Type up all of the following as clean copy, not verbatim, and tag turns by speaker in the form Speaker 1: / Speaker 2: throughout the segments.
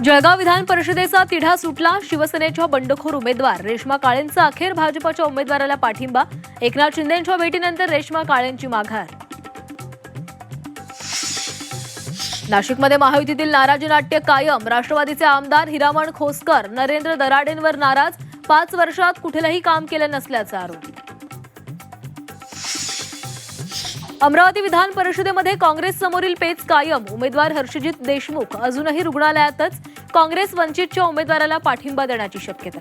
Speaker 1: जळगाव विधान परिषदेचा तिढा सुटला. शिवसेनेच्या बंडखोर उमेदवार रेश्मा काळेंचा अखेर भाजपच्या उमेदवाराला पाठिंबा. एकनाथ शिंदेंच्या भेटीनंतर रेश्मा काळेंची माघार. नाशिकमध्ये महायुतीतील नाराजी नाट्य कायम. राष्ट्रवादीचे आमदार हिरामण खोसकर नरेंद्र दराडेंवर नाराज. 5 वर्षात कुठेही काम केलं नसल्याचा आरोप. अमरावती विधान परिषदेमध्ये काँग्रेस समोरील पेच कायम. उमेदवार हर्षजित देशमुख अजूनही रुग्णालयातच. काँग्रेस वंचितच्या उमेदवाराला पाठिंबा देण्याची शक्यता.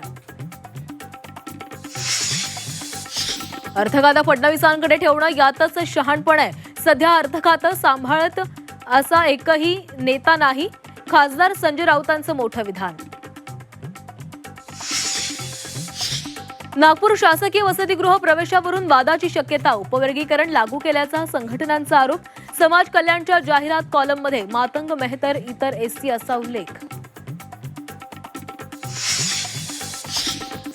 Speaker 1: अर्थखातं फडणवीसांकडे ठेवणं यातच शहाणपण आहे. सध्या अर्थखातं सांभाळत असा एकही नेता नाही. खासदार संजय राऊतांचं मोठं विधान. नागपूर शासकीय वसतिगृह प्रवेशावरून वादाची शक्यता. उपवर्गीकरण लागू केल्याचा संघटनांचा आरोप. समाज कल्याणच्या जाहिरात कॉलममध्ये मातंग मेहतर इतर एससी असा उल्लेख.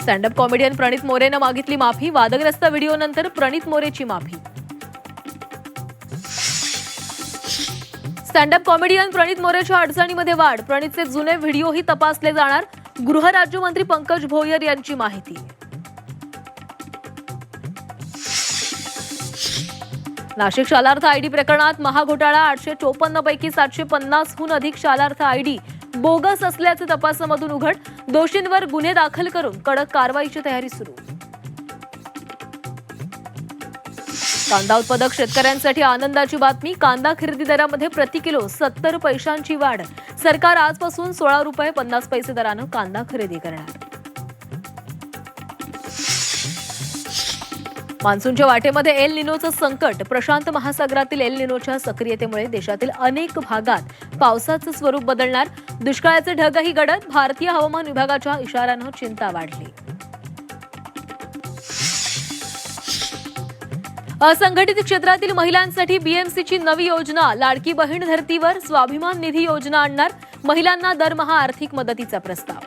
Speaker 1: स्टँडअप कॉमेडियन प्रणित मोरेनं मागितली माफी. वादग्रस्त व्हिडिओनंतर प्रणित मोरेची माफी. स्टँडअप कॉमेडियन प्रणित मोरेच्या अडचणीमध्ये वाढ. प्रणितचे जुने व्हिडिओही तपासले जाणार. गृहराज्यमंत्री पंकज भोयर यांची माहिती. नाशिक शालार्थ आयडी प्रकरणात महाघोटाळा. 854 पैकी 750हून अधिक शालार्थ आयडी बोगस असल्याचे तपासामधून उघड. दोषींवर गुन्हे दाखल करून कडक कारवाईची तयारी सुरू. कांदा उत्पादक शेतकऱ्यांसाठी आनंदाची बातमी. कांदा खरेदी दरामध्ये प्रति किलो 70 पैशांची वाढ. सरकार आजपासून 16 रुपये 50 पैसे दरानं कांदा खरेदी करणार. मान्सूनच्या वाटेमध्ये एल निनोचं संकट. प्रशांत महासागरातील एल निनोच्या सक्रियतेमुळे देशातील अनेक भागात पावसाचं स्वरूप बदलणार. दुष्काळाचे ढगही गडद. भारतीय हवामान विभागाच्या इशाऱ्यानं चिंता वाढली. असंघटित क्षेत्रातील महिलांसाठी बीएमसीची नवी योजना. लाडकी बहीण धर्तीवर स्वाभिमान निधी योजना आणणार. महिलांना दरमहा आर्थिक मदतीचा प्रस्ताव.